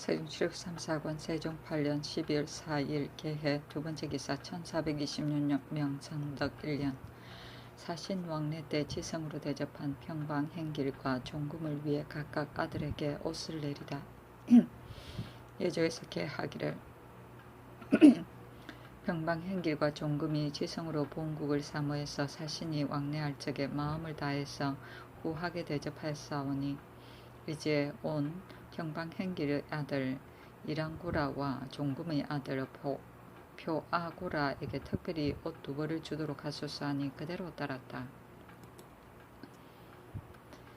세종시력 3사건 세종 8년 12월 4일 개해 두번째 기사 1426명 성덕 1년 사신 왕래 때 지성으로 대접한 평방행길과 종금을 위해 각각 아들에게 옷을 내리라. 예조에서 개하기를 평방행길과 종금이 지성으로 본국을 사모해서 사신이 왕래할 적에 마음을 다해서 후하게 대접하였사오니 이제 온 평방행길의 아들 이랑고라와 종금의 아들 표아고라에게 특별히 옷 2벌을 주도록 하소서 하니 그대로 따랐다.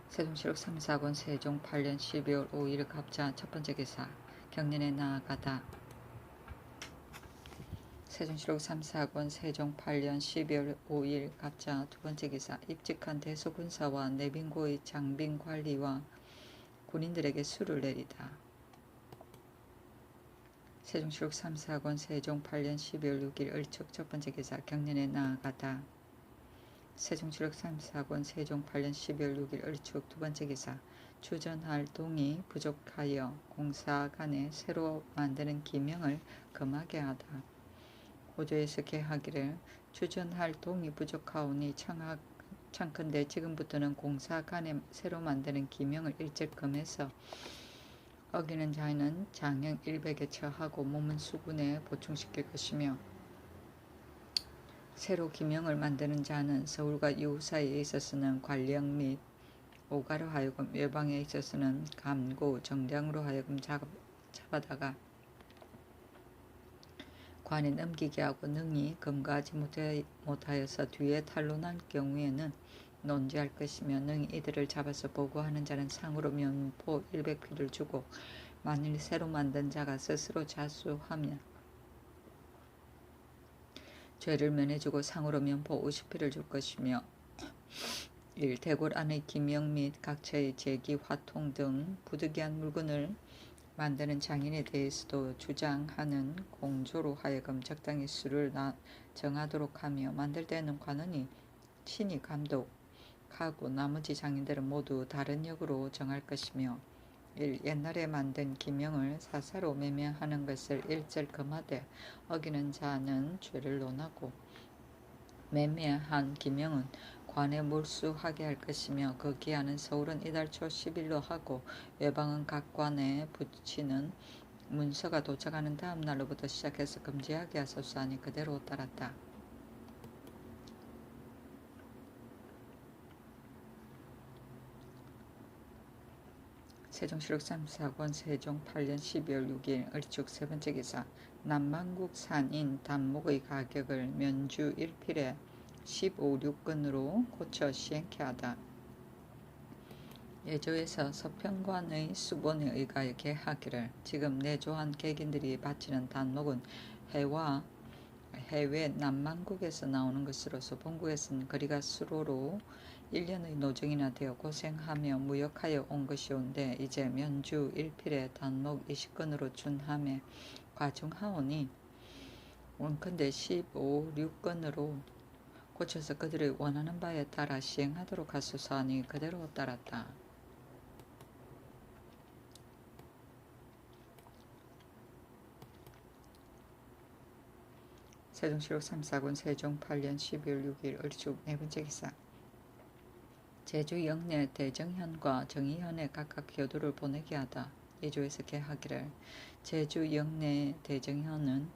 세종시록 3사권 세종 8년 12월 5일 갑자 첫번째 기사 경년에 나아가다. 세종시록 3사권 세종 8년 12월 5일 갑자 두번째 기사 입직한 대소군사와 내빈고의 장빈관리와 군인들에게 수를 내리다. 세종시록 3사권 세종 8년 12월 6일 을축 첫번째 기사 경년에 나아가다. 세종시록 3사권 세종 8년 12월 6일 을축 두번째 기사 주전할 동이 부족하여 공사 간에 새로 만드는 기명을 금하게 하다. 고조에서 개하기를 주전할 동이 부족하오니 청컨대 지금부터는 공사 간에 새로 만드는 기명을 일절 금해서 어기는 자는 장형 100에 처하고 몸은 수군에 보충시킬 것이며 새로 기명을 만드는 자는 서울과 이웃 사이에 있어서는 관령 및 오가로 하여금 외방에 있어서는 감고 정량으로 하여금 잡아다가 관에 넘기게 하고 능히 검거하지 못하여서 뒤에 탄로날 경우에는 논지할 것이며 능히 이들을 잡아서 보고하는 자는 상으로 면포 100필을 주고 만일 새로 만든 자가 스스로 자수하면 죄를 면해주고 상으로 면포 50필을 줄 것이며 1. 대궐 안의 기명 및 각처의 제기, 화통 등 부득이한 물건을 만드는 장인에 대해서도 주장하는 공조로 하여금 적당히 수를 정하도록 하며 만들 때는 관원이 친히 감독하고 나머지 장인들은 모두 다른 역으로 정할 것이며 1. 옛날에 만든 기명을 사사로 매매하는 것을 일절 금하되 어기는 자는 죄를 논하고 매매한 기명은 관에 몰수하게 할 것이며 그 기한은 서울은 이달 초 10일로 하고 외방은 각 관에 붙이는 문서가 도착하는 다음 날로부터 시작해서 금지하게 하소서 하니 그대로 따랐다. 세종시록 3사권 세종 8년 12월 6일 을축 세번째 기사 남만국 산인 단목의 가격을 면주 1필에 15, 6근으로 고쳐 시행케 하다. 예조에서 서평관의 수본에 의하여 개하기를 지금 내조한 객인들이 바치는 단목은 해외 남만국에서 나오는 것으로서 본국에서는 거리가 수로로 1년의 노정이나 되어 고생하며 무역하여 온 것이온데 이제 면주 1필에 단목 20근으로 준함에 과중하오니 원컨대 15, 6근으로 고쳐서 그들의 원하는 바에 따라 시행하도록 하소서 하니 그대로 따랐다. 세종시록 3사권 세종 8년 12월 6일 을축 네번째 기사 제주 영내 대정현과 정의현에 각각 교도를 보내게 하다. 예조에서 개하기를 제주 영내 대정현은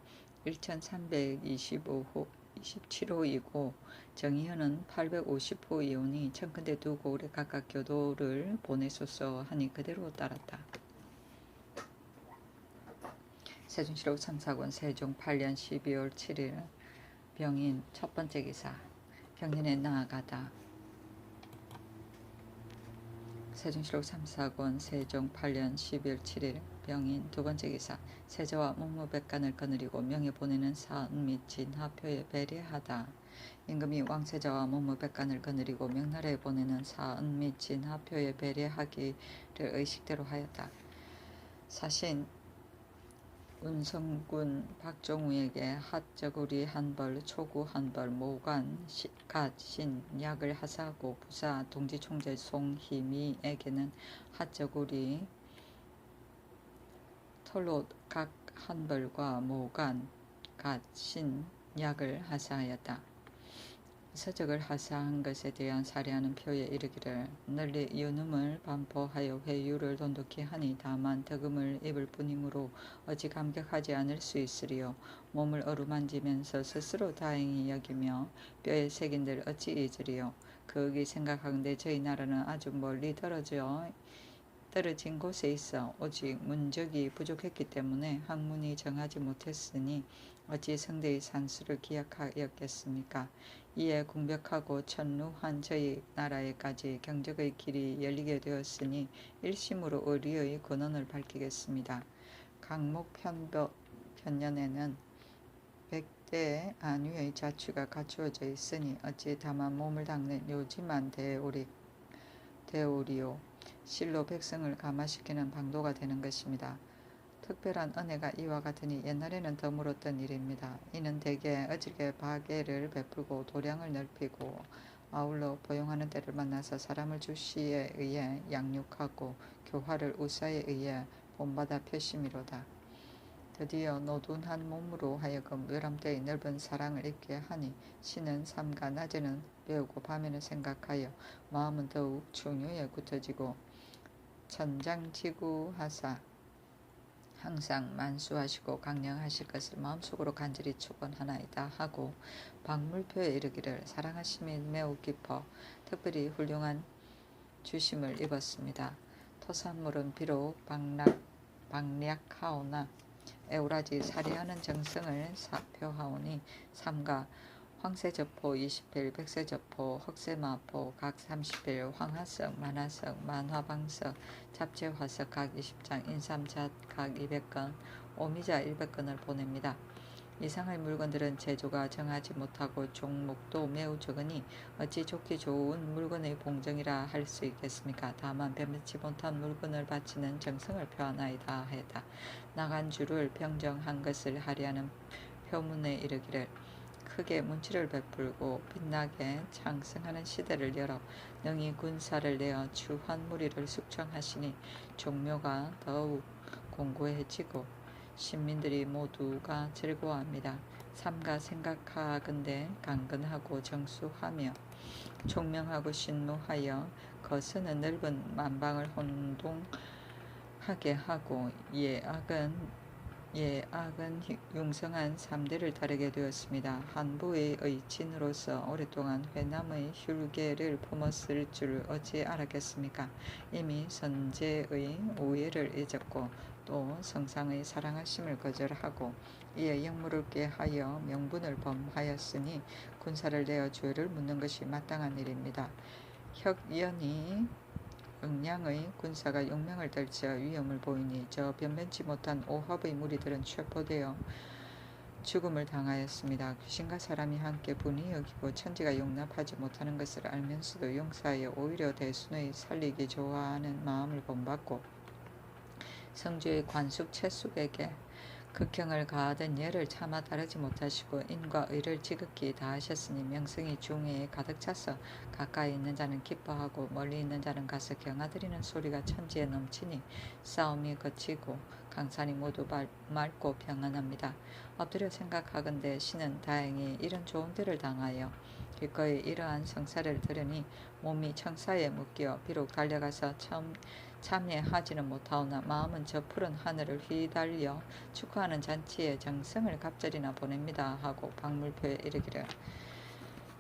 1327호이고 정의현은 850호이오니 청컨대 두 고을에 각각 교도를 보내소서 하니 그대로 따랐다. 세종시록 3사권 세종 8년 12월 7일 병인 첫번째 기사 병인에 나아가다. 세종시록 3사권 세종 8년 12월 7일 병인 두번째 기사 세자와 문무백관을 거느리고 명예 보내는 사은 및 진화표에 배례하다. 임금이 왕세자와 문무백관을 거느리고 명나라에 보내는 사은 및 진화표에 배례하기를 의식대로 하였다. 사신 운성군 박종우에게 핫저구리 한벌, 초구 한벌, 모관, 갓, 신, 약을 하사하고 부사 동지총재 송희미에게는 핫저구리 털로 각 한 벌과 모간, 갓, 신, 약을 하사하였다. 서적을 하사한 것에 대한 사례하는 표에 이르기를 널리 유눔을 반포하여 회유를 돈독히 하니 다만 덕음을 입을 뿐이므로 어찌 감격하지 않을 수 있으리요. 몸을 어루만지면서 스스로 다행히 여기며 뼈에 새긴들 어찌 잊으리요. 그에게 생각하건대 저희 나라는 아주 멀리 떨어진 곳에 있어 오직 문적이 부족했기 때문에 학문이 정하지 못했으니 어찌 성대의 산수를 기약하였겠습니까? 이에 궁벽하고 천루한 저희 나라에까지 경적의 길이 열리게 되었으니 일심으로 의리의 근원을 밝히겠습니다. 강목 편년에는 백대 안위의 자취가 갖추어져 있으니 어찌 다만 몸을 닦는 요지만 되오리요. 실로 백성을 감화시키는 방도가 되는 것입니다. 특별한 은혜가 이와 같으니 옛날에는 드물었던 일입니다. 이는 대개 어질게 바게를 베풀고 도량을 넓히고 아울러 포용하는 때를 만나서 사람을 주시에 의해 양육하고 교화를 우사에 의해 본받아 표심이로다. 드디어 노둔한 몸으로 하여금 멸함때의 넓은 사랑을 입게 하니 신은 삼가 낮에는 배우고 밤에는 생각하여 마음은 더욱 충유에 굳어지고 천장지구하사 항상 만수하시고 강령하실 것을 마음속으로 간절히 축원하나이다 하고 박물표에 이르기를 사랑하심이 매우 깊어 특별히 훌륭한 주심을 입었습니다. 토산물은 비록 박략하오나 에우라지 사리하는 정성을 표하오니 삼가 황새저포 20필, 백새저포, 흑새마포 각 30필, 황하석, 만화석, 만화방석, 잡채화석 각 20장, 인삼잣 각 200건, 오미자 100건을 보냅니다. 이상의 물건들은 제조가 정하지 못하고 종목도 매우 적으니 어찌 좋기 좋은 물건의 봉정이라 할 수 있겠습니까? 다만 변변치 못한 물건을 바치는 정성을 표하나이다 하였다. 나간 줄을 평정한 것을 하려는 표문에 이르기를 크게 문치를 베풀고 빛나게 창성하는 시대를 열어 능히 군사를 내어 추한 무리를 숙청하시니 종묘가 더욱 공고해지고 신민들이 모두가 즐거워합니다. 삼가 생각하건대 강건하고 정수하며 총명하고 신무하여 거스는 넓은 만방을 혼동하게 하고 예악은 융성한 3대를 따르게 되었습니다. 한부의 의친으로서 오랫동안 회남의 흉계를 품었을 줄 어찌 알았겠습니까? 이미 선제의 우애를 잊었고 또 성상의 사랑하심을 거절하고 이에 역물을 꾀하여 명분을 범하였으니 군사를 내어 죄를 묻는 것이 마땅한 일입니다. 혁연이 응량의 군사가 용명을 떨쳐 위험을 보이니 저 변변치 못한 오합의 무리들은 체포되어 죽음을 당하였습니다. 귀신과 사람이 함께 분이 여기고 천지가 용납하지 못하는 것을 알면서도 용사하여 오히려 대순의 살리기 좋아하는 마음을 본받고 성주의 관숙 채숙에게 극형을 가하던 예를 차마 따르지 못하시고 인과 의를 지극히 다하셨으니 명성이 중해에 가득 차서 가까이 있는 자는 기뻐하고 멀리 있는 자는 가서 경아드리는 소리가 천지에 넘치니 싸움이 거치고 강산이 모두 맑고 평안합니다. 엎드려 생각하건대 신은 다행히 이런 좋은 데를 당하여 기꺼이 이러한 성사를 들으니 몸이 청사에 묶여 비록 달려가서 참여하지는 못하오나 마음은 저 푸른 하늘을 휘달려 축하하는 잔치에 정성을 갑절이나 보냅니다 하고 박물표에 이르기를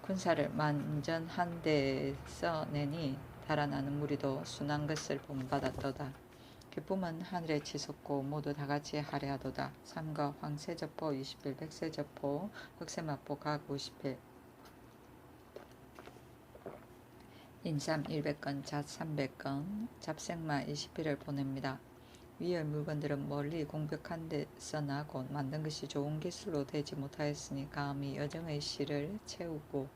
군사를 만전한 데서 내니 달아나는 무리도 순한 것을 본받았도다. 기쁨은 하늘에 치솟고 모두 다같이 하려하도다. 삼가 황새저포 20필, 백새저포, 흑새마포 각 50필, 인삼 100건, 잣 300건, 잡생마 20필을 보냅니다. 위의 물건들은 멀리 공벽한 데서 나고 만든 것이 좋은 기술로 되지 못하였으니 감히 여정의 실을 채우고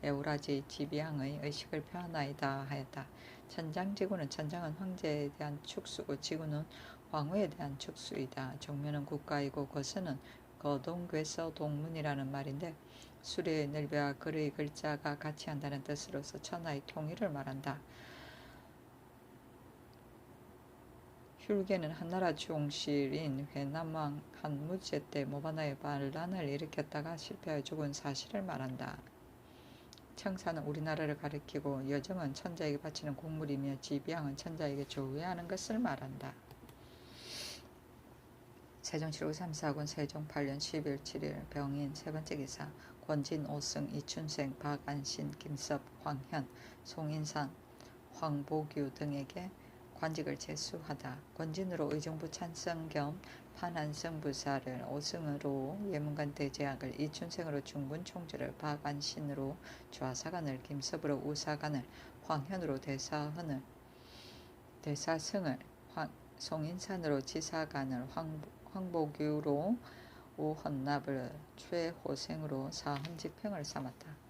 에우라지 지비양의 의식을 표하나이다 하였다. 천장지구는 천장은 황제에 대한 축수고 지구는 황후에 대한 축수이다. 종묘는 국가이고 거스는 거동괴서 동문이라는 말인데 수레의 넓이와 글의 글자가 같이 한다는 뜻으로서 천하의 통일을 말한다. 휼게는 한나라 종실인 회남왕 한무제 때 모바나의 반란을 일으켰다가 실패하여 죽은 사실을 말한다. 청사는 우리나라를 가리키고 여정은 천자에게 바치는 곡물이며 지비양은 천자에게 조회하는 것을 말한다. 세종 7국 3사군 세종 8년 12월 7일 병인 세 번째 기사 권진, 오승, 이춘생, 박안신, 김섭, 황현, 송인산, 황보규 등에게 관직을 제수하다. 권진으로 의정부 찬성 겸 판한성 부사를, 오승으로 예문관 대제학을, 이춘생으로 중군 총재를, 박안신으로 좌사관을, 김섭으로 우사관을, 황현으로 대사성을, 송인산으로 지사관을, 황보규로 우헌납을, 최호생으로 사헌지평을 삼았다.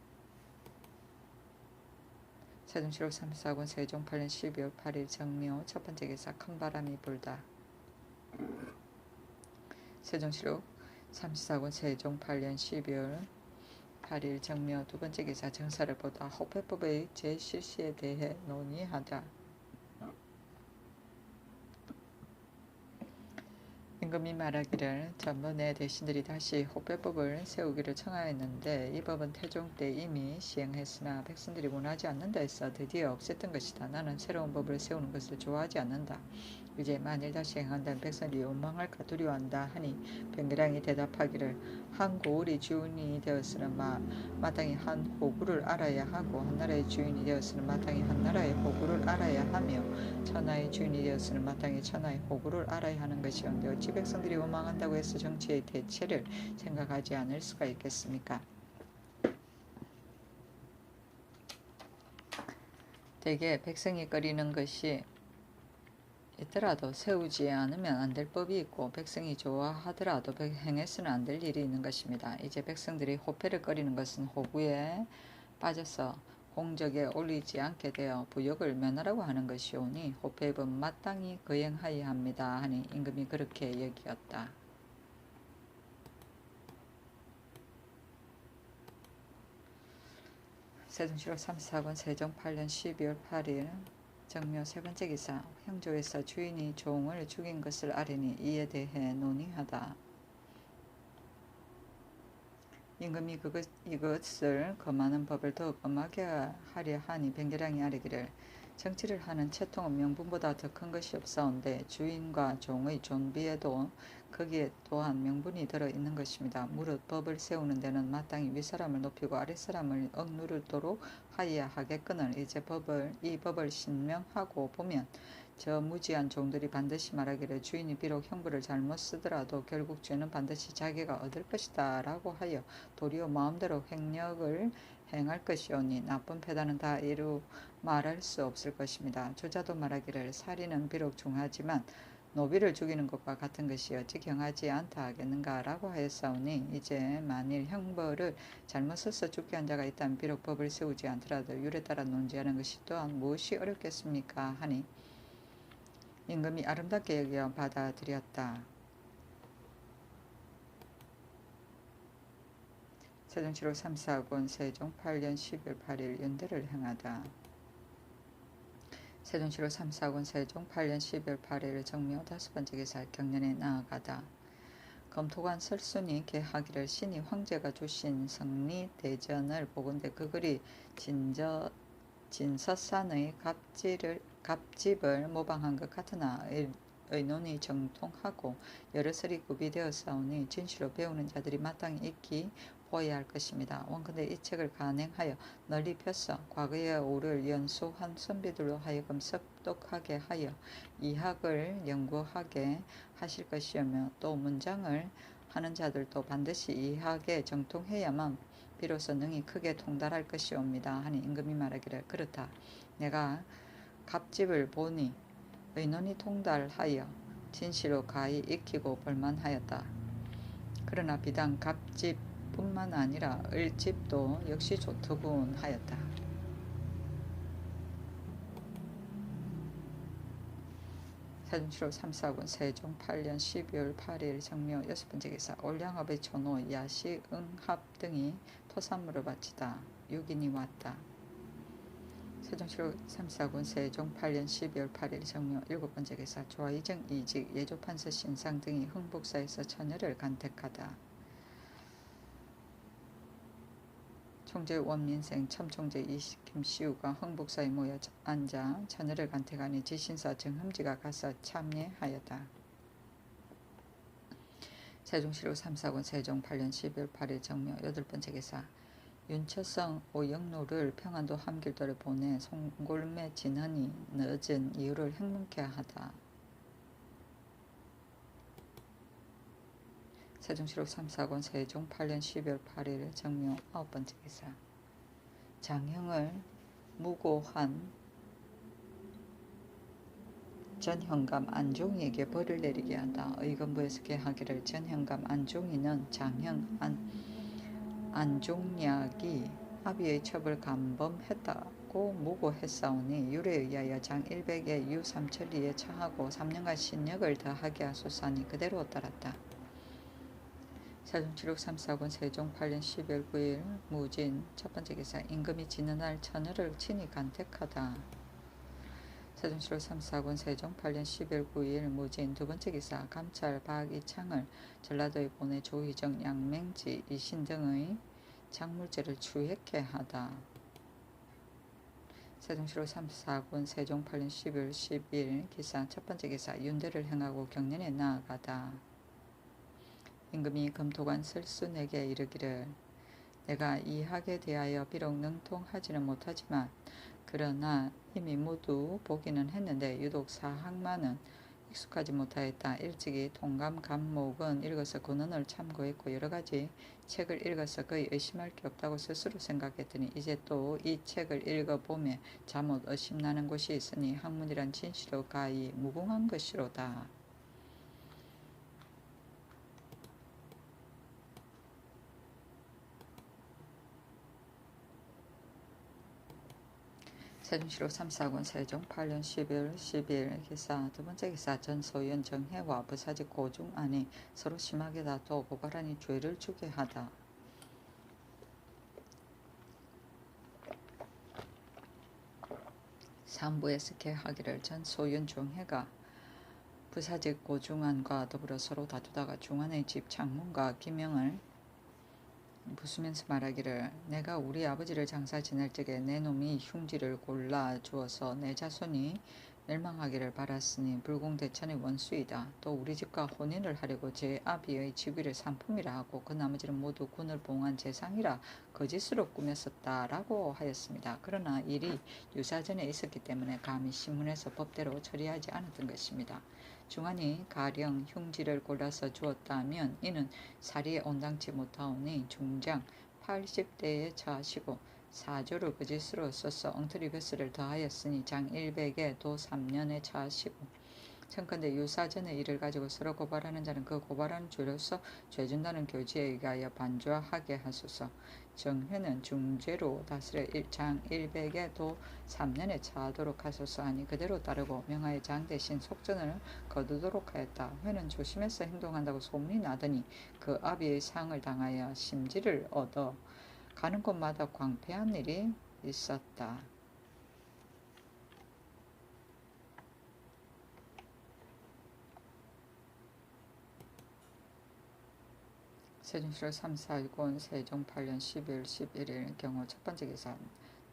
세종 7국 3사군 세종 8년 12월 8일 정묘 첫 번째 기사 큰바람이 불다. 세종 7국 3사군 세종 8년 12월 8일 정묘 두 번째 기사 정사를 보다. 호패법의 재실시에 대해 논의하다. 임금이 말하기를 전부 내 대신들이 다시 호패법을 세우기를 청하였는데 이 법은 태종 때 이미 시행했으나 백성들이 원하지 않는다 해서 드디어 없앴던 것이다. 나는 새로운 법을 세우는 것을 좋아하지 않는다. 이제 만일 다시 행한다면 백성들이 원망할까 두려워한다 하니 변계량이 대답하기를 한 고을이 주인이 되었으는 마땅히 한 호구를 알아야 하고 한나라의 주인이 되었으는 마땅히 한나라의 호구를 알아야 하며 천하의 주인이 되었으는 마땅히 천하의 호구를 알아야 하는 것이온데 어찌 백성들이 원망한다고 해서 정치의 대체를 생각하지 않을 수가 있겠습니까? 대개 백성이 꺼리는 것이 있더라도 세우지 않으면 안 될 법이 있고 백성이 좋아하더라도 행해서는 안 될 일이 있는 것입니다. 이제 백성들이 호패를 꺼리는 것은 호구에 빠져서 공적에 올리지 않게 되어 부역을 면하라고 하는 것이오니 호패법은 마땅히 거행하여야 합니다 하니 임금이 그렇게 여기었다. 세종 7월 34군 세종 8년 12월 8일 정묘 세 번째 기사 형조에서 주인이 종을 죽인 것을 아뢰니 이에 대해 논의하다. 임금이 이것을 금하는 법을 더욱 엄하게 하려 하니 변계량이 아뢰기를 정치를 하는 채통은 명분보다 더 큰 것이 없사온데 주인과 종의 존비에도 거기에 또한 명분이 들어 있는 것입니다. 무릇 법을 세우는 데는 마땅히 윗사람을 높이고 아랫사람을 억누르도록 하여야 하겠거늘 이제 이 법을 신명하고 보면 저 무지한 종들이 반드시 말하기를 주인이 비록 형벌을 잘못 쓰더라도 결국 죄는 반드시 자기가 얻을 것이다 라고 하여 도리어 마음대로 횡령을 행할 것이오니 나쁜 패단은 다 이루 말할 수 없을 것입니다. 조자도 말하기를 살인은 비록 중하지만 노비를 죽이는 것과 같은 것이 어찌 경하지 않다 하겠는가 라고 하였사오니 이제 만일 형벌을 잘못 써서 죽게 한 자가 있다면 비록 법을 세우지 않더라도 율에 따라 논지하는 것이 또한 무엇이 어렵겠습니까 하니 임금이 아름답게 여겨 받아들였다. 세종 7월 3사군 세종 8년 10월 8일 연대를 행하다. 세종 7월 3사군 세종 8년 10월 8일 정묘 다섯 번째 기사 경년에 나아가다. 검토관 설순이 계하기를 신이 황제가 주신 성리 대전을 보건대 그 글이 진서산의 갑집을 모방한 것 같으나 의논이 정통하고 여러설이 구비되었사오니 진실로 배우는 자들이 마땅히 읽기 보아야 할 것입니다. 원컨대 이 책을 간행하여 널리 펴서 과거에 오를 연수한 선비들로 하여금 습독하게 하여 이학을 연구하게 하실 것이며 또 문장을 하는 자들도 반드시 이학에 정통해야만 비로소 능히 크게 통달할 것이옵니다 하니 임금이 말하기를 그렇다. 내가 갑집을 보니 의논이 통달하여 진실로 가히 익히고 볼만하였다. 그러나 비단 갑집뿐만 아니라 을집도 역시 좋더군 하였다. 세종 7월 3사군 세종 8년 12월 8일 정묘 여섯 번째 기사 올량업의 전호 야시 응합 등이 토산물을 바치다. 6인이 왔다. 세종시로 3사군 세종 8년 12월 8일 정묘 7번째 기사 조화이정 이직 예조판서 신상 등이 흥복사에서 처녀를 간택하다. 총재 원민생 첨총재 김시우가 흥복사에 모여 앉아 처녀를 간택하니 지신사 정흠지가 가서 참례하였다. 세종시로 3사군 세종 8년 12월 8일 정묘 8번째 기사 윤처성 오영로를 평안도 함길도를 보내 송골매 진헌이 늦은 이유를 행문케 하다. 세종시록 3사군 세종 8년 12월 8일 정묘 9번째 기사 장형을 무고한 전현감 안종이에게 벌을 내리게 한다. 의건부에서 개하기를 전현감 안종이는 장형 안종약이 합의의 첩을 감범했다고 무고했사오니 율에 의하여 장 100에 유 삼천리에 처하고 3년간 신역을 더하게 하소서하니 그대로 따랐다. 세종시록 3사군 세종 8년 12월 9일 무진 첫번째 기사 임금이 지는 날 처녀를 친히 간택하다. 세종시록 3사군 세종 8년 12월 9일 무진 두번째 기사 감찰 박이창을 전라도에 보내 조희정 양맹지 이신 등의 작물죄를 추획케 하다. 세종시록 3사군 세종 8년 12월 10일 기사 첫번째 기사 윤대를 행하고 경련에 나아가다. 임금이 금토관 설순에게 이르기를 내가 이 학에 대하여 비록 능통하지는 못하지만 그러나 이미 모두 보기는 했는데 유독 사학만은 익숙하지 못하였다. 일찍이 통감 감목은 읽어서 근원을 참고했고 여러가지 책을 읽어서 거의 의심할 게 없다고 스스로 생각했더니 이제 또 이 책을 읽어보며 잠옷 의심나는 곳이 있으니 학문이란 진실로 가히 무궁한 것이로다. 세종시록 3사군 세종 8년 12월 10일 기사 두번째 기사 전소연 정혜와 부사직 고중안이 서로 심하게 다투어 고발하니 죄를 주게 하다. 삼부에서 개하기를 전소연 정혜가 부사직 고중안과 더불어 서로 다투다가 중안의 집 장문과 김영을 부수면서 말하기를 내가 우리 아버지를 장사 지낼 적에 내 놈이 흉지를 골라 주어서 내 자손이 멸망하기를 바랐으니 불공대천의 원수이다. 또 우리 집과 혼인을 하려고 제 아비의 직위를 상품이라 하고 그 나머지는 모두 군을 봉한 재상이라 거짓으로 꾸몄었다라고 하였습니다. 그러나 일이 유사전에 있었기 때문에 감히 신문에서 법대로 처리하지 않았던 것입니다. 중안이 가령 흉지를 골라서 주었다면 이는 사리에 온당치 못하오니 중장 80대에 처하시고 사조를 거짓으로 써서 엉터리 벼슬을 더하였으니 장 100에 도 3년에 처하시고 청컨대 유사전의 일을 가지고 서로 고발하는 자는 그 고발하는 죄로서 죄준다는 교지에 의하여 반주하게 하소서. 정회는 중죄로 다스려 장 100에 도 3년에 처하도록 하소서 하니 그대로 따르고 명하여 장 대신 속전을 거두도록 하였다. 회는 조심해서 행동한다고 소문이 나더니 그 아비의 상을 당하여 심지를 얻어 가는 곳마다 광패한 일이 있었다. 세종시록 3사군 세종 8년 12월 11일 경우 첫번째 기사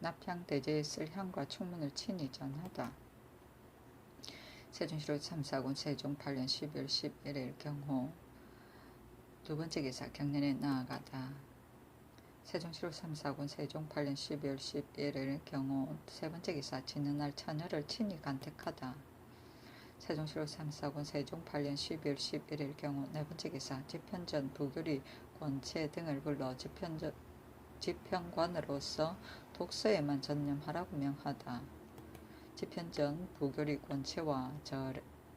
납향대제에 쓸 향과 충문을 친히 전하다. 세종시록 3사군 세종 8년 12월 11일 경우 두번째 기사 경련에 나아가다. 세종시록 3사군 세종 8년 12월 11일 경우 세번째 기사 지는 날 처녀를 친히 간택하다. 세종시록 3사군 세종 8년 12월 11일 경우 네번째 기사 집현전 부교리 권체 등을 불러 집현관으로서 독서에만 전념하라고 명하다. 집현전 부교리 권체와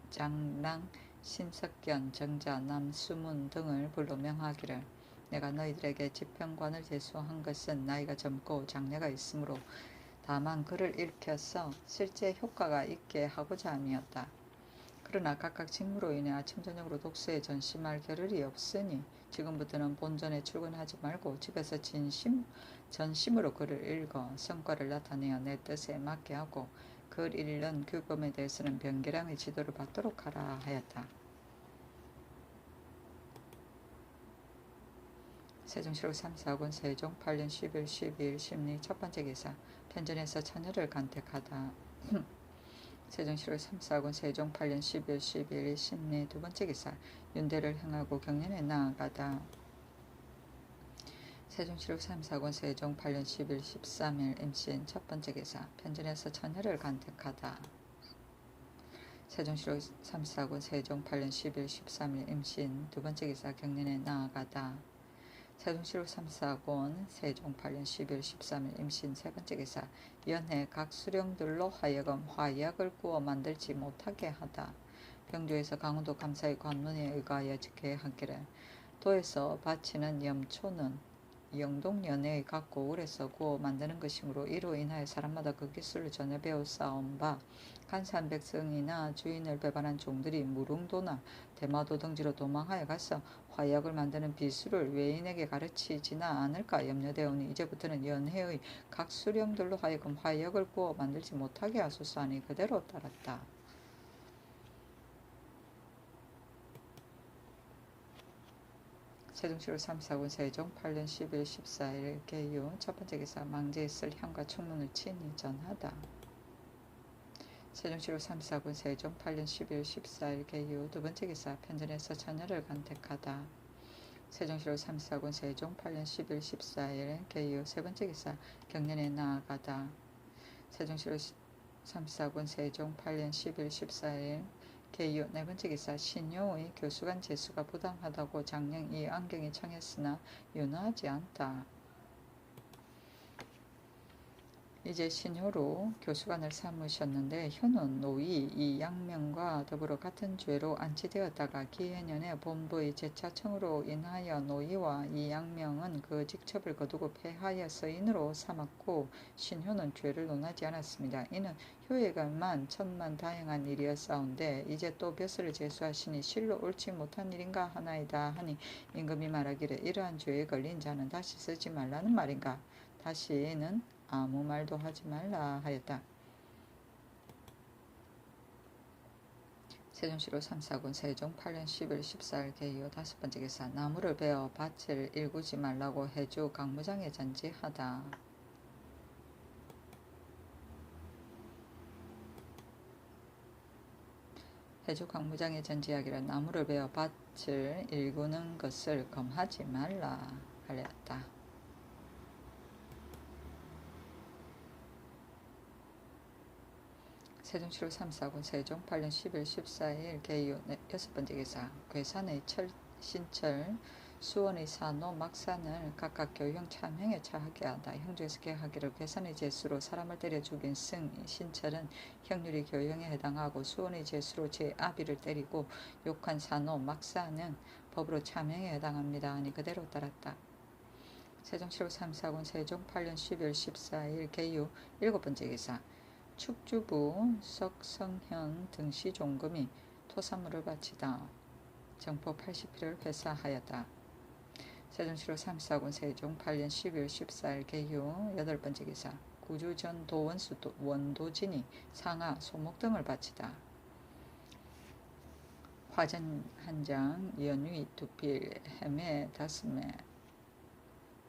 장랑 신석견 정자 남수문 등을 불러 명하기를 내가 너희들에게 집현관을 제수한 것은 나이가 젊고 장래가 있으므로 다만 그를 일으켜서 실제 효과가 있게 하고자 함이었다. 그러나 각각 직무로 인해 아침 저녁으로 독서에 전심할 겨를이 없으니 지금부터는 본전에 출근하지 말고 집에서 전심으로 글을 읽어 성과를 나타내어 내 뜻에 맞게 하고 글 읽는 규범에 대해서는 변계량의 지도를 받도록 하라 하였다. 세종시록 3, 4군 세종 8년 10일 12일 심리 첫 번째 기사 편전에서 처녀를 간택하다. 세종시록 3, 4군 세종 8년 10일 12일 심리 두 번째 기사 윤대를 행하고 경련에 나아가다. 세종시록 3, 4군 세종 8년 10일 13일 임신 첫 번째 기사 편전에서 처녀를 간택하다. 세종시록 3, 4군 세종 8년 10일 13일 임신 두 번째 기사 경련에 나아가다. 세종시록 3, 4군 세종 8년 10일 13일 임신 세 번째 기사 연해 각 수령들로 하여금 화약을 구워 만들지 못하게 하다. 병조에서 강원도 감사의 관문에 의거하여 즉회하기를 도에서 바치는 염초는 영동연해의 각 고을에서 구워 만드는 것이므로 이로 인하여 사람마다 그 기술을 전혀 배워싸온 바 간사한 백성이나 주인을 배반한 종들이 무릉도나 대마도 등지로 도망하여 가서 화약을 만드는 비술을 외인에게 가르치지나 않을까 염려되오니 이제부터는 연해의 각 수령들로 하여금 화약을 구워 만들지 못하게 하소서 하니 그대로 따랐다. 세종시록 3, 4군 세종 8년 10일 14일 개유 첫 번째 기사 망제에 쓸 향과 충문을 친히 전하다. 세종시록 3, 4군 세종 8년 10일 14일 개유 두 번째 기사 편전에서 처녀를 간택하다. 세종시록 3, 4군 세종 8년 10일 14일 개유 세 번째 기사 경련에 나아가다. 세종시록 3, 4군 세종 8년 10일 14일 개유 네 번째 기사 신효의 교수관 재수가 부당하다고 장령 이안경이 청했으나 윤하지 않다. 이제 신효로 교수관을 삼으셨는데 효는 노이 이양명과 더불어 같은 죄로 안치되었다가 기해년에 본부의 재차청으로 인하여 노이와 이양명은 그 직첩을 거두고 폐하여서인으로 삼았고 신효는 죄를 논하지 않았습니다. 이는 효에게만 천만 다행한 일이었사온데 이제 또 벼슬을 제수하시니 실로 옳지 못한 일인가 하나이다 하니 임금이 말하기를 이러한 죄에 걸린 자는 다시 쓰지 말라는 말인가. 다시는 아무 말도 하지 말라 하였다. 세종시록 3, 4군 세종 8년 10일 14일 개요 다섯 번째 기사 나무를 베어 밭을 일구지 말라고 해주 강무장에 전지하다. 해주 강무장에 전지하기를 나무를 베어 밭을 일구는 것을 검하지 말라 하였다. 세종시록 3, 4군 세종 8년 10일 14일 개유 여섯 번째 기사 괴산의 신철 수원의 산호 막산을 각각 교형 참형에 처하게 하다. 형조에서 계하기를 괴산의 제수로 사람을 때려 죽인 신철은 형률이 교형에 해당하고 수원의 제수로 제 아비를 때리고 욕한 산호 막산은 법으로 참형에 해당합니다 하니 그대로 따랐다. 세종시록 3, 4군 세종 8년 10일 14일 개유 일곱 번째 기사 축주부 석성현 등시 종금이 토사물을 바치다. 정포 80필을 회사하였다. 세종시록 3, 4군 세종 8년 10일 14일 개유 여덟 번째 기사 구주전 도원수 원도진이 상하 소목 등을 바치다. 화전 한 장, 연위 두 필, 해매 다섯 매,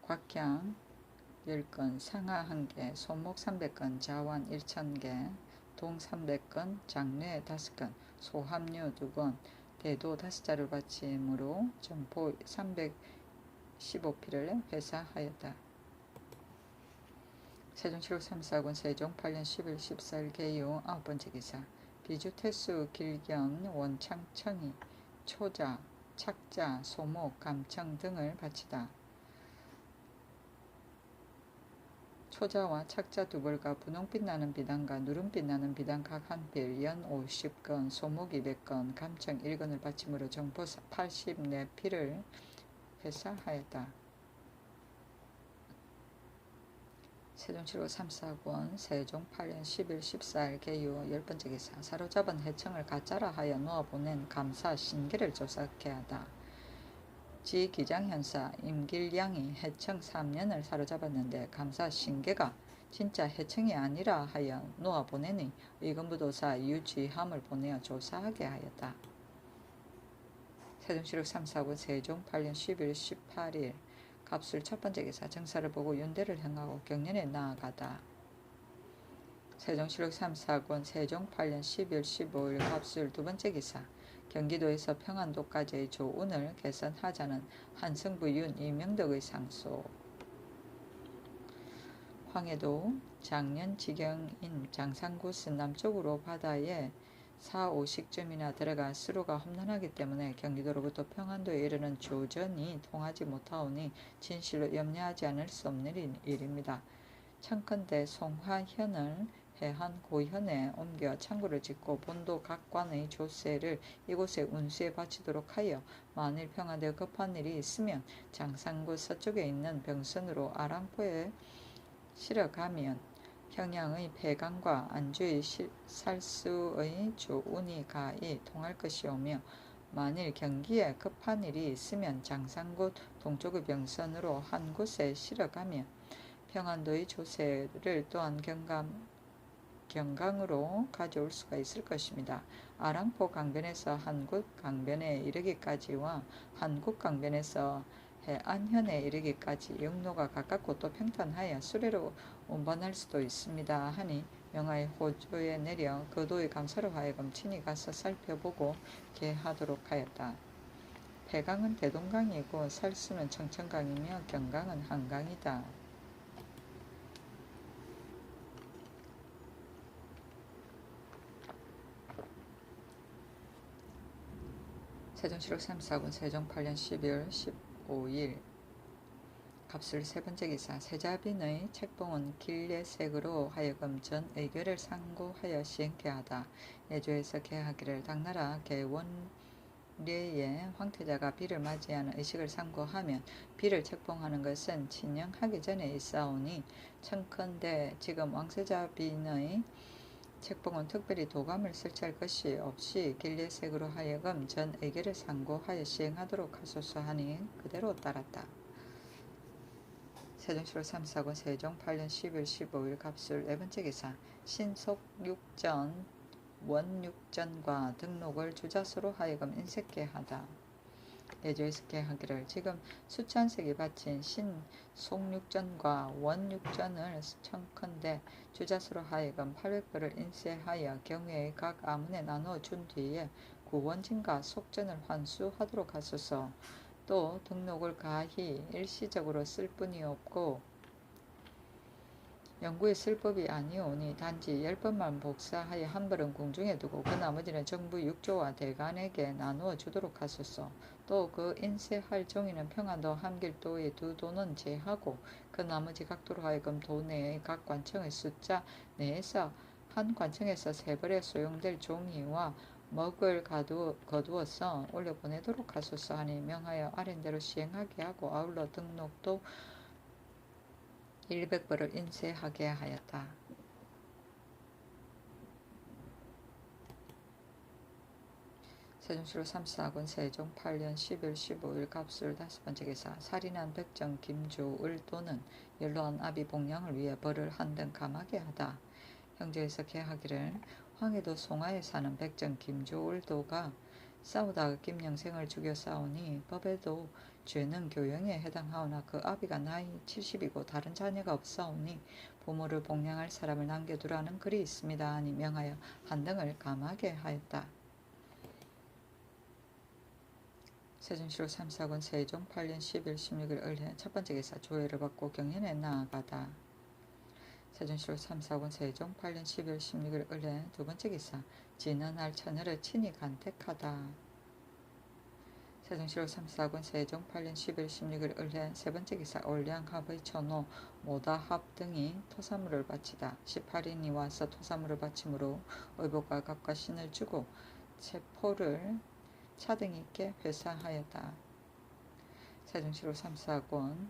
곽향 10건, 상하 1개, 소목 300건, 자완 1000개, 동 300건, 장례 5건, 소합류 2건, 대도 5자를 바치므로 점포 315필을 회사하였다. 세종시록 3, 4군 세종 8년 10일 14일 개유 아홉 번째 기사 비주태수 길견 원창청이 초자, 착자, 소목, 감청 등을 바치다. 초자와 착자 두 벌과 분홍빛 나는 비단과 누름빛 나는 비단 각 한 필, 연 50건, 소목 200건, 감청 1건을 바침으로 정포 84필을 회사하였다. 세종시로 3, 4권 세종 8년 10일 14일 개요 10번째 기사. 사로잡은 해청을 가짜라 하여 놓아보낸 감사 신계를 조사케 하다. 지 기장현사 임길양이 해청 3년을 사로잡았는데 감사 신계가 진짜 해청이 아니라 하여 놓아보내니 의금부도사 유지함을 보내어 조사하게 하였다. 세종시록 3, 4권 세종 8년 10일 18일 갑술 첫번째 기사. 정사를 보고 윤대를 행하고 경련에 나아가다. 세종시록 3, 4권 세종 8년 10일 15일 갑술 두번째 기사. 경기도에서 평안도까지의 조운을 개선하자는 한승부윤 이명덕의 상소. 황해도 장년지경인 장산곳은 남쪽으로 바다에 4, 50쯤이나 들어가 수로가 험난하기 때문에 경기도로부터 평안도에 이르는 조전이 통하지 못하오니 진실로 염려하지 않을 수 없는 일입니다. 청컨대 송화현을 해안 고현에 옮겨 창고를 짓고 본도 각 관의 조세를 이곳에 운수에 바치도록 하여 만일 평안도에 급한 일이 있으면 장산곳 서쪽에 있는 병선으로 아랑포에 실어가면 평양의 폐강과 안주의 살수의 조운이 가히 통할 것이오며 만일 경기에 급한 일이 있으면 장산곳 동쪽의 병선으로 한 곳에 실어가면 평안도의 조세를 또한 경강으로 가져올 수가 있을 것입니다. 아랑포 강변에서 한국 강변에 이르기까지와 한국 강변에서 해안현에 이르기까지 영로가 가깝고 또 평탄하여 수레로 운반할 수도 있습니다 하니 명하여 호조에 내려 거도의 감사로 하여금 친히 가서 살펴보고 개하도록 하였다. 폐강은 대동강이고 살수는 청천강이며 경강은 한강이다. 세종시록 3, 4권 세종 8년 12월 15일 갑술 세번째 기사. 세자빈의 책봉은 길례색으로 하여금 전 의결을 상고하여 시행케 하다. 예조에서 개하기를 당나라 개원례에 황태자가 비를 맞이하는 의식을 상고하면 비를 책봉하는 것은 친영하기 전에 있사오니 청컨대 지금 왕세자빈의 책봉은 특별히 도감을 설치할 것이 없이 길례색으로 하여금 전 의결을 상고하여 시행하도록 하소서 하니 그대로 따랐다. 세종시록 3, 4권 세종 8년 10일 15일 갑술 네번째 기사. 신속육전 원육전과 등록을 주자수로 하여금 인색케 하다. 예조에서 개하기를 지금 수천색이 바친 신속육전과 원육전을 청컨대 주자수로 하여금 800벌을 인쇄하여 경외의 각 아문에 나누어 준 뒤에 구원진과 속전을 환수하도록 하소서. 또 등록을 가히 일시적으로 쓸 뿐이 없고 영구에 쓸 법이 아니오니 단지 10번만 복사하여 한 벌은 궁중에 두고 그 나머지는 정부 육조와 대간에게 나누어 주도록 하소서. 또 그 인쇄할 종이는 평안도 함길도의 2도는 제하고 그 나머지 각도로 하여금 도 내의 각 관청의 숫자 내에서 한 관청에서 3벌에 소용될 종이와 먹을 거두어서 올려보내도록 하소서 하니 명하여 아랜대로 시행하게 하고 아울러 등록도 100벌을 인쇄하게 하였다. 세종시록 3, 4권 세종 8년 10일 15일 갑술 5번째 기사. 살인한 백정 김조을 또는 연로한 아비 복량을 위해 벌을 한 등 감하게 하다. 형제에서 개하기를 황해도 송하에 사는 백정 김조을도가 싸우다가 김영생을 죽여 싸우니 법에도 죄는 교영에 해당하오나 그 아비가 나이 70이고 다른 자녀가 없사오니 부모를 복량할 사람을 남겨두라는 글이 있습니다 하니 명하여 한 등을 감하게 하였다. 세종시록 3, 4권 세종 8년 10일 16일 을해 첫번째 기사. 조회를 받고 경연에 나아가다. 세종시록 3, 4권 세종 8년 10일 16일 을해 두번째 기사. 지난날 처녀를 친히 간택하다. 세종시록 3, 4권 세종 8년 10일 16일 을해 세번째 기사. 올량합의 처노 모다합 등이 토사물을 바치다. 18인이 와서 토사물을 바침으로 의복과 갑과 신을 주고 체포를 차등 있게 회사하였다. 세종시록 3, 4권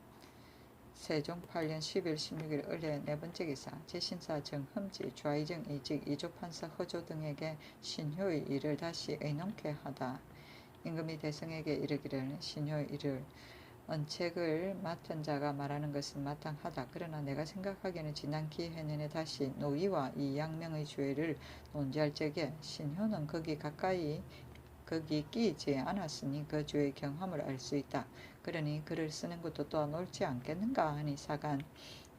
세종 8년 10일 16일 을의 네 번째 기사 제신사 정흠지 좌이정 이직 이조판서 허조 등에게 신효의 일을 다시 의논케 하다. 임금이 대성에게 이르기를 신효의 일을 언책을 맡은 자가 말하는 것은 마땅하다. 그러나 내가 생각하기에는 지난 기해년에 다시 노이와 이 양명의 죄를 논지할 적에 신효는 거기 끼지 않았으니 그 죄의 경함을 알 수 있다. 그러니 글을 쓰는 것도 또한 옳지 않겠는가 하니 사간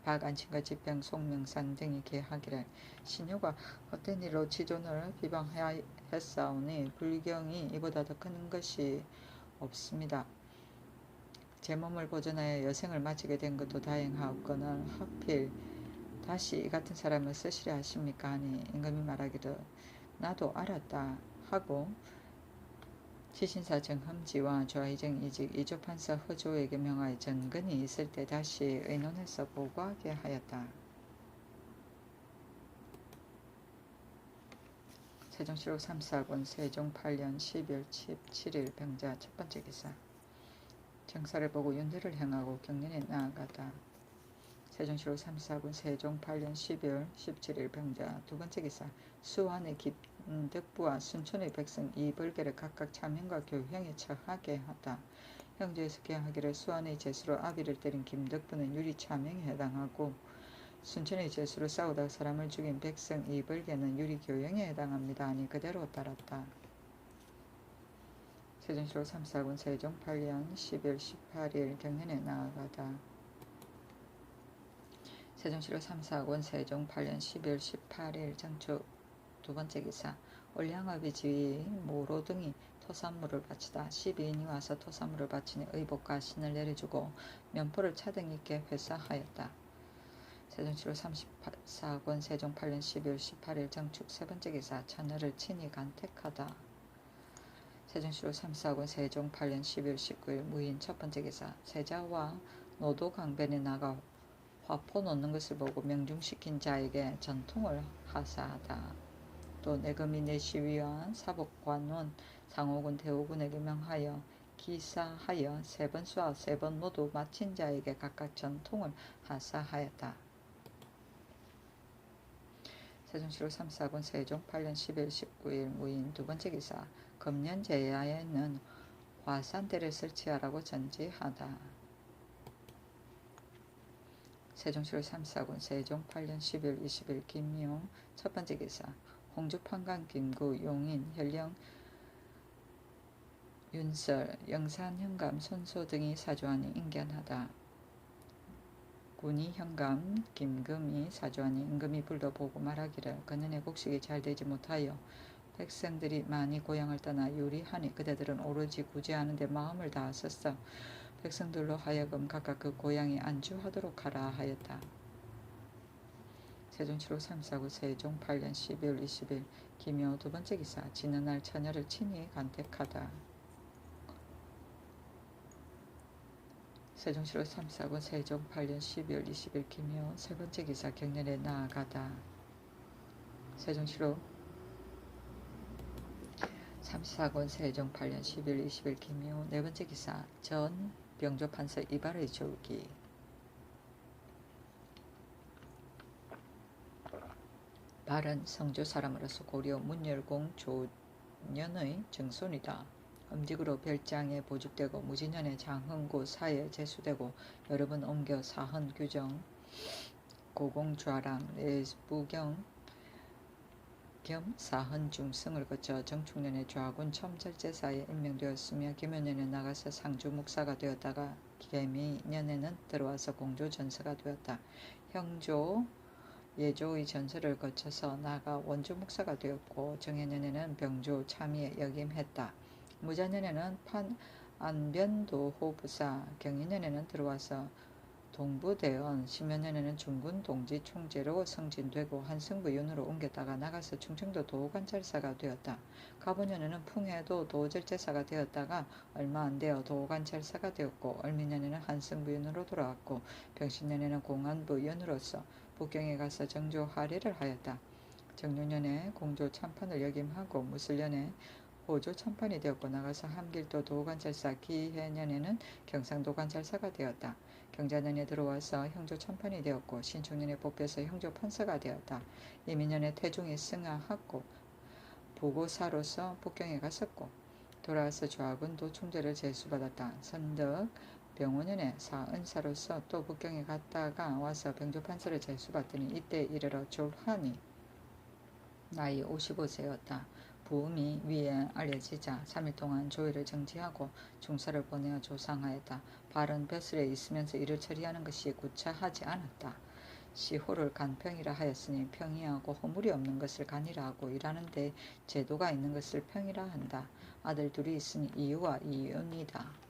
박안친과 집병 송명산 등이 계하기를 신효가 헛된 일로 지존을 비방하였사오니 불경이 이보다 더 큰 것이 없습니다. 제 몸을 보존하여 여생을 마치게 된 것도 다행하옵거늘 하필 다시 이 같은 사람을 쓰시려 하십니까 하니 임금이 말하기를 나도 알았다 하고 지신사 정흠지와 좌이정 이직 이조판서 허조에게 명하여 전근이 있을 때 다시 의논해서 보고하게 하였다. 세종실록 3사권 세종 8년 12월 17일 병자 첫 번째 기사 정사를 보고 윤회를 행하고 경련에 나아가다. 세종실록 3사군 세종 8년 12월 17일 병자 두 번째 기사 수완의 김덕부와 순천의 백성 이벌계를 각각 차명과 교형에 처하게 하다. 형제에서 계하기를 수완의 제수로 아비를 때린 김덕부는 유리 차명에 해당하고 순천의 제수로 싸우다 사람을 죽인 백성 이벌계는 유리 교형에 해당합니다. 하니 그대로 따랐다. 세종실록 3사군 세종 8년 10월 18일 경련에 나아가다. 세종실록 3사군 세종 8년 10월 18일 정축 두 번째 기사 올량업의 지위 모로 등이 토산물을 바치다. 12인이 와서 토산물을 바치니 의복과 신을 내려주고 면포를 차등 있게 회사하였다. 세종실록 34권 세종 8년 12월 18일 정축 세 번째 기사 천하를 친히 간택하다. 세종실록 3사권 세종 8년 12월 19일 무인 첫 번째 기사 세자와 노도 강변에 나가 화포 놓는 것을 보고 명중시킨 자에게 전통을 하사하다. 또 내금이 내시위와 사복관원 상호군 대호군에게 명하여 기사하여 세 번 쏴 세 번 모두 마친 자에게 각각 전통을 하사하였다. 세종실록 3사권 세종 8년 10일 19일 무인 두 번째 기사 금년 제야에는 화산대를 설치하라고 전지하다. 세종실록 3사군 세종 8년 10일 20일 김미용 첫 번째 기사 홍주 판관 김구 용인 현령 윤설 영산 현감 손소 등이 사주하니 인견하다. 군이 현감 김금이 사주하니 임금이 불러보고 말하기를 그년의 곡식이 잘 되지 못하여 백성들이 많이 고향을 떠나 유리하니 그대들은 오로지 구제하는 데 마음을 다하셨어 백성들로 하여금 각각 그 고향에 안주하도록 하라 하였다. 세종실록 3사구 세종 8년 12월 20일 김효 두 번째 기사 지는 날 처녀를 친히 간택하다. 세종실록 3사구 세종 8년 12월 20일 김효 세 번째 기사 경련에 나아가다. 세종실록 3사권 세종 8년 12월 20일 김효 네 번째 기사 전 병조판서 이발의 조기 발은 성주 사람으로서 고려 문열공 조년의 정손이다. 음직으로 별장에 보직되고 무진년에 장흥고 사에 제수되고 여러 번 옮겨 사헌 규정 고공좌랑 내부경 겸 사헌 중승을 거쳐 정축년에 좌군 첨절제사에 임명되었으며 기묘년에 나가서 상주 묵사가 되었다가 개미년에는 들어와서 공조 전서가 되었다. 형조 예조의 전설을 거쳐서 나가 원주 묵사가 되었고 정해년에는 병조 참의에 역임했다. 무자년에는 안변도 호부사 경인년에는 들어와서 동부대원 심연년에는 중군 동지 총재로 승진되고 한승부윤으로 옮겼다가 나가서 충청도 도관찰사가 되었다. 가보년에는 풍해도 도절제사가 되었다가 얼마 안 되어 도관찰사가 되었고 얼미년에는 한승부윤으로 돌아왔고 병신년에는 공안부윤으로서 북경에 가서 정조 하례를 하였다. 정유년에 공조 참판을 역임하고 무술년에 호조 참판이 되었고 나가서 함길도 도관찰사 기해년에는 경상도 관찰사가 되었다. 경자년에 들어와서 형조 천판이 되었고 신축년에 뽑혀서 형조 판사가 되었다. 이민년에 태중이 승하하고 보고사로서 북경에 갔었고 돌아와서 조합은 도충제를 제수받았다. 선덕 병오년에 사은사로서 또 북경에 갔다가 와서 병조판사를 제수받더니 이때 이르러 졸하니 나이 55세였다. 부음이 위에 알려지자 3일 동안 조회를 정지하고 중사를 보내어 조상하였다. 발은 벼슬에 있으면서 일을 처리하는 것이 구차하지 않았다. 시호를 간평이라 하였으니 평이하고 허물이 없는 것을 간이라 하고 일하는데 제도가 있는 것을 평이라 한다. 아들 둘이 있으니 이유와 이윤이다.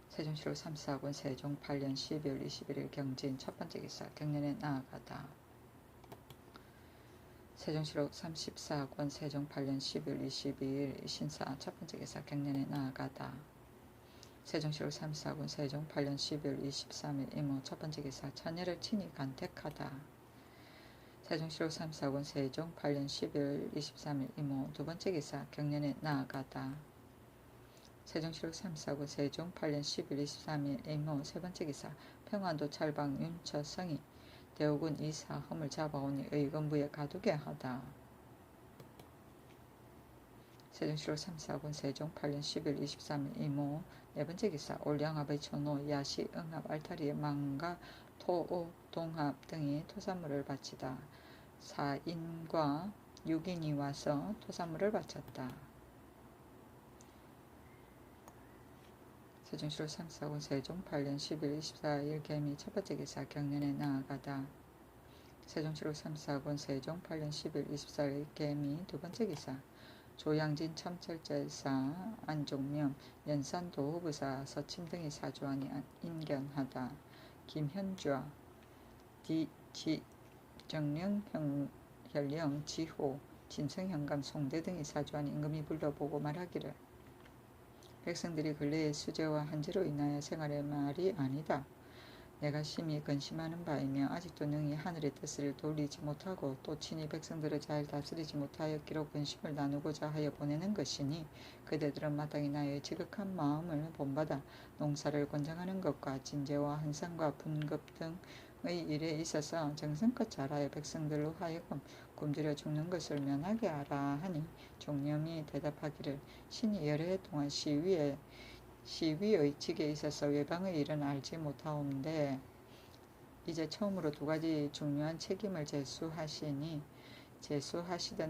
세종시로 3, 4군 세종 8년 12월 21일 경진 첫번째 기사 경년에 나아가다. 세종시로 34권 세종 8년 12월 22일 신사 첫번째 기사 경년에 나아가다. 세종시로 34군 세종 8년 12월 23일 이모 첫번째 기사 처녀를 친히 간택하다. 세종시로 34군 세종 8년 12월 23일 이모 두번째 기사 경년에 나아가다. 세종시로 3사구 세종 8년 10일 23일 이모 세번째 기사 평안도 찰방 윤처성이 대우군 이사 험을 잡아오니 의건부에 가두게 하다. 세종시로 3사군 세종 8년 10일 23일 이모 네번째 기사 올량압의 천호 야시 응압 알타리에 망가 토오 동합 등이 토산물을 바치다. 사인과 6인이 와서 토산물을 바쳤다. 세종시로 3, 4군 세종 8년 10일 24일 개미 첫번째 기사 경년에 나아가다. 세종시로 3, 4군 세종 8년 10일 24일 개미 두번째 기사 조양진 참철제사 안종명 연산도 후부사 서침 등이 사주하니 인견하다. 김현주와 정령 혈령 지호 진성현감 송대 등이 사주하니 임금이 불러보고 말하기를 백성들이 근래의 수재와 한재로 인하여 생활의 말이 아니다. 내가 심히 근심하는 바이며 아직도 능히 하늘의 뜻을 돌리지 못하고 또 친히 백성들을 잘 다스리지 못하였기로 근심을 나누고자 하여 보내는 것이니 그대들은 마땅히 나의 지극한 마음을 본받아 농사를 권장하는 것과 진제와 한상과 분급 등의 일에 있어서 정성껏 잘하여 백성들로 하여금 굶주려 죽는 것을 면하게 하라 하니 종렴이 대답하기를 신이 여러 해 동안 시위의 직에 있어서 외방의 일은 알지 못하온데 이제 처음으로 두 가지 중요한 책임을 제수하시던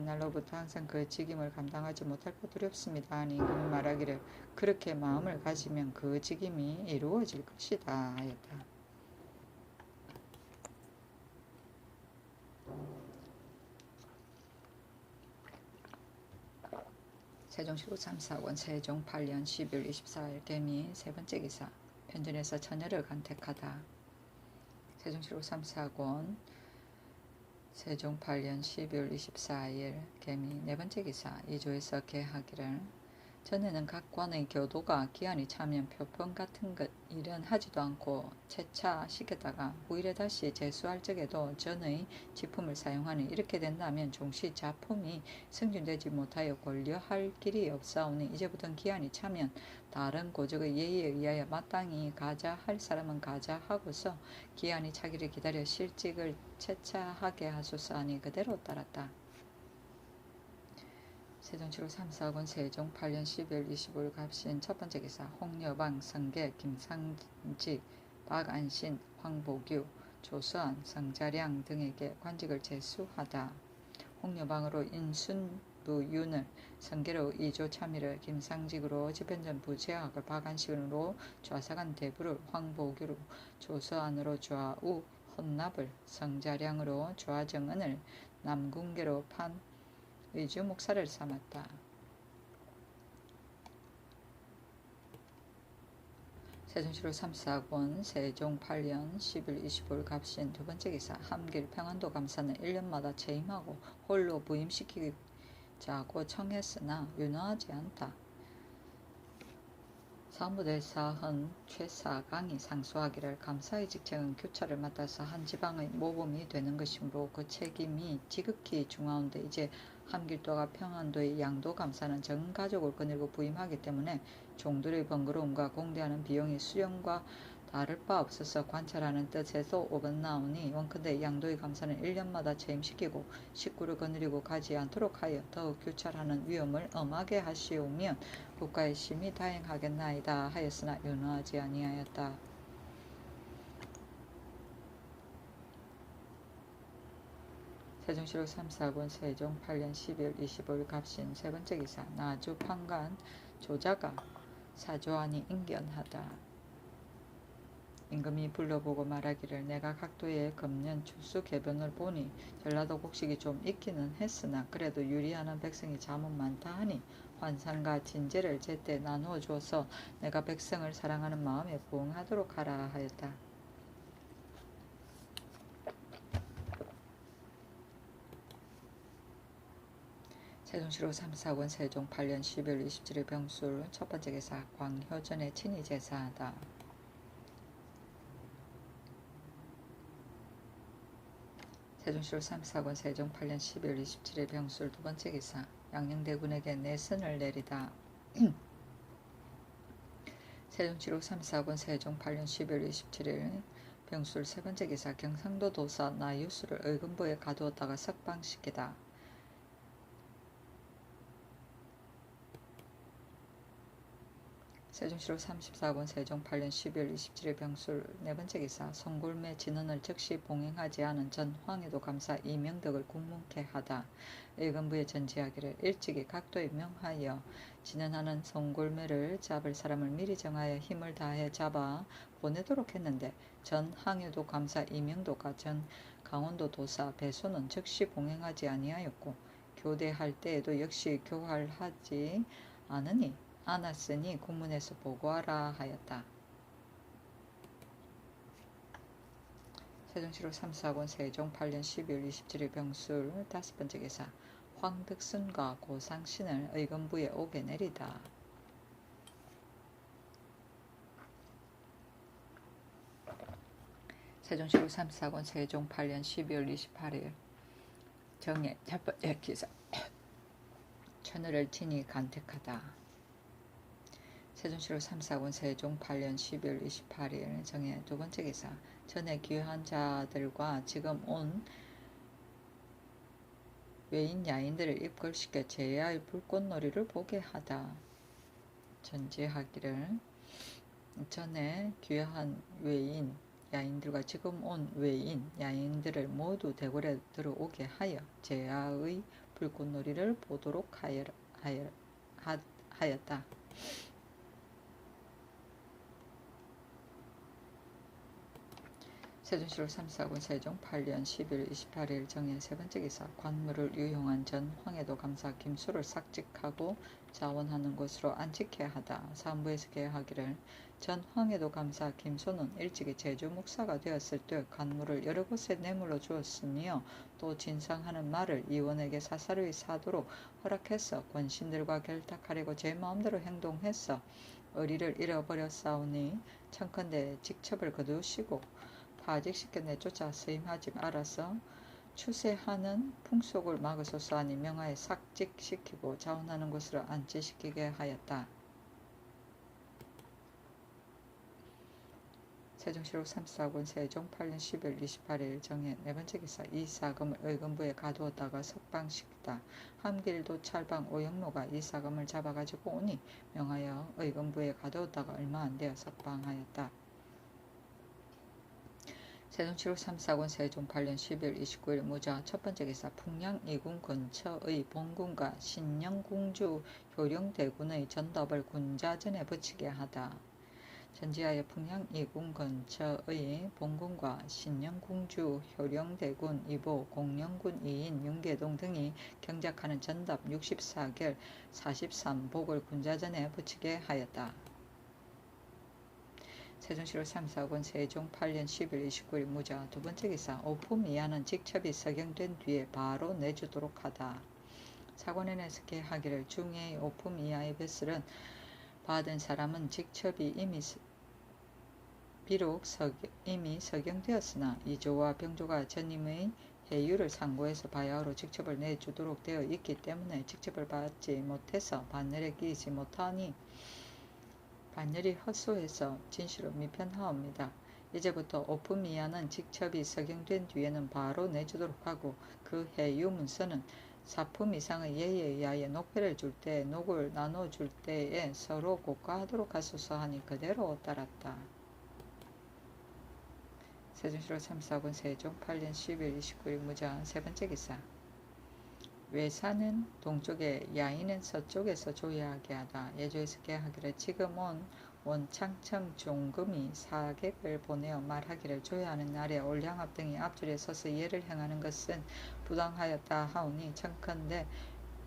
날로부터 항상 그 직임을 감당하지 못할까 두렵습니다 하니 임금이 말하기를 그렇게 마음을 가지면 그 직임이 이루어질 것이다 하였다. 세종시로 3, 4권 세종 8년 12월 24일 개미 세번째 기사 편전에서 처녀를 간택하다. 세종시로 3, 4권 세종 8년 12월 24일 개미 네번째 기사 이조에서 개하기를 전에는 각 관의 교도가 기한이 차면 표본 같은 것 일은 하지도 않고 채차시켰다가 후일에 다시 제수할 적에도 전의 지품을 사용하니 이렇게 된다면 종시 자품이 승진되지 못하여 권려할 길이 없사오니 이제부터는 기한이 차면 다른 고적의 예의에 의하여 마땅히 가자 할 사람은 가자 하고서 기한이 차기를 기다려 실직을 채차하게 하소서 하니 그대로 따랐다. 세종시로 3, 4권 세종 8년 12월 25일 갑신 첫번째 기사 홍여방, 성계, 김상직, 박안신, 황보규, 조서안, 성자량 등에게 관직을 제수하다. 홍여방으로 인순부윤을, 성계로 이조참의를, 김상직으로 집현전부 제학을, 박안신으로 좌사관 대부를, 황보규로 조서안으로 좌우 헌납을, 성자량으로 좌정은을, 남궁계로 판 의주 목사를 삼았다. 세종시로 3, 4권 세종 8년 10일 25일 갑신 두번째 기사 함길 평안도 감사는 1년마다 채임하고 홀로 부임시키자고 청했으나 윤허하지 않다. 사무대사헌 최사강이 상소하기를 감사의 직책은 교차를 맡아서 한 지방의 모범이 되는 것이므로 그 책임이 지극히 중하온데 이제 함길도가 평안도의 양도 감사는 전 가족을 거느리고 부임하기 때문에 종들의 번거로움과 공대하는 비용이 수령과 다를 바 없어서 관찰하는 뜻에서 오건나오니 원컨대 양도의 감사는 1년마다 체임시키고 식구를 거느리고 가지 않도록 하여 더욱 교찰하는 위험을 엄하게 하시오면 국가의 심히 다행하겠나이다 하였으나 윤허하지 아니하였다. 세종시록 3사권 세종 8년 12월 25일 갑신 세번째 기사 나주 판관 조자가 사조하니 인견하다. 임금이 불러보고 말하기를 내가 각도의 금년 추수 개변을 보니 전라도 곡식이 좀 있기는 했으나 그래도 유리하는 백성이 잠은 많다 하니 환상과 진제를 제때 나누어 주어서 내가 백성을 사랑하는 마음에 부응하도록 하라 하였다. 세종시록 3사권 세종 8년 12월 27일 병술 첫번째 기사 광효전의 친히 제사하다. 세종시록 3사권 세종 8년 12월 27일 병술 두번째 기사 양녕대군에게 내선을 내리다. 세종시록 3사권 세종 8년 12월 27일 병술 세번째 기사 경상도 도사 나유수를 의금부에 가두었다가 석방시키다. 세종시록 34권 세종 8년 12월 27일 병술 네번째 기사 송골매 진언을 즉시 봉행하지 않은 전 황해도 감사 이명덕을 국문케 하다. 의금부에 전지하기를 일찍이 각도에 명하여 진언하는 송골매를 잡을 사람을 미리 정하여 힘을 다해 잡아 보내도록 했는데 전 항해도 감사 이명도가 전 강원도 도사 배소는 즉시 봉행하지 아니하였고 교대할 때에도 역시 교활하지 않았으니 국문에서 보고하라 하였다. 세종시록 3사권 세종 8년 12월 27일 병술 다섯번째 기사 황덕순과 고상신을 의금부에 오게 내리다. 세종시록 3사권 세종 8년 12월 28일 정해 첫번째 기사 천을을 친히 간택하다. 세종시록 3사권 세종 8년 12월 28일 정해 두번째 기사 전에 귀한 자들과 지금 온 외인 야인들을 입걸시켜 제야의 불꽃놀이를 보게 하다. 전제하기를 전에 귀한 외인 야인들과 지금 온 외인 야인들을 모두 대궐에 들어오게 하여 제야의 불꽃놀이를 보도록 하였다. 세종시록 3사권 세종 8년 12월 28일 정해 세번째 기사 관물을 유용한 전 황해도 감사 김수를 삭직하고 자원하는 곳으로 안직해 하다. 사무부에서 계하기를 전 황해도 감사 김소는 일찍이 제주 목사가 되었을 때 관물을 여러 곳에 내물러 주었으며 또 진상하는 말을 이원에게 사사로이 사도록 허락해서 권신들과 결탁하려고 제 마음대로 행동해서 의리를 잃어버렸사오니 청컨대 직첩을 거두시고 파직시켜 내쫓아 서임하지 말아서 추세하는 풍속을 막으소서 하니 명하에 삭직시키고 자원하는 곳으로 안치시키게 하였다. 세종시록 3사권 세종 8년 12월 28일 정해 네번째 기사 이 사금을 의금부에 가두었다가 석방시키다. 함길도 찰방 오영로가 이 사금을 잡아가지고 오니 명하여 의금부에 가두었다가 얼마 안 되어 석방하였다. 세종시록 3사권 세종 8년 12월 29일 무자 첫번째 기사 풍양 이군 근처의 본군과 신영궁주 효령대군의 전답을 군자전에 붙이게 하다. 전지하여 풍양 이군 근처의 본군과 신영궁주 효령대군 이보 공영군 이인 윤계동 등이 경작하는 전답 64결 43복을 군자전에 붙이게 하였다. 세종시록 3사권 세종 8년 10월 29일 무자 두번째 기사 오품 이하는 직첩이 서경된 뒤에 바로 내주도록 하다. 사권원에서 계하기를 중의 오품 이하의 뱃슬은 받은 사람은 직첩이 비록 이미 서경되었으나 이조와 병조가 전임의 해유를 상고해서 바야흐로 직첩을 내주도록 되어 있기 때문에 직첩을 받지 못해서 반열에 끼이지 못하니 반열이 허소해서 진실로 미편하옵니다. 이제부터 오프미아는 직첩이 석영된 뒤에는 바로 내주도록 하고 그 해유 문서는 사품 이상의 예에 의하여 녹배를 줄 때 녹을 나눠줄 때에 서로 고가하도록 하소서 하니 그대로 따랐다. 세종시록 3사군 세종 8년 10일 29일 무장 세 번째 기사. 외사는 동쪽에 야인은 서쪽에서 조야하게 하다. 예조에서 계하기를 지금은 원창청 종금이 사객을 보내어 말하기를 조야하는 날에 올량합 등이 앞줄에 서서 예를 행하는 것은 부당하였다 하오니 청컨대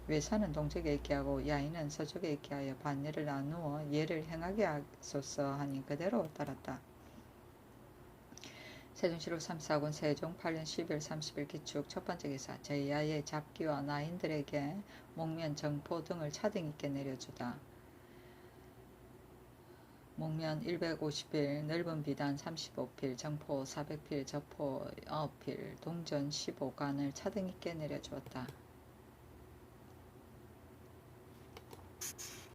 외사는 동쪽에 있게 하고 야인은 서쪽에 있게 하여 반예를 나누어 예를 행하게 하소서 하니 그대로 따랐다. 세종시록 3사군 세종 8년 12월 30일 기축 첫 번째 기사. 제야의 잡기와 나인들에게 목면 정포 등을 차등 있게 내려주다. 목면 150필, 넓은 비단 35필, 정포 400필, 저포 9필, 동전 15간을 차등 있게 내려주었다.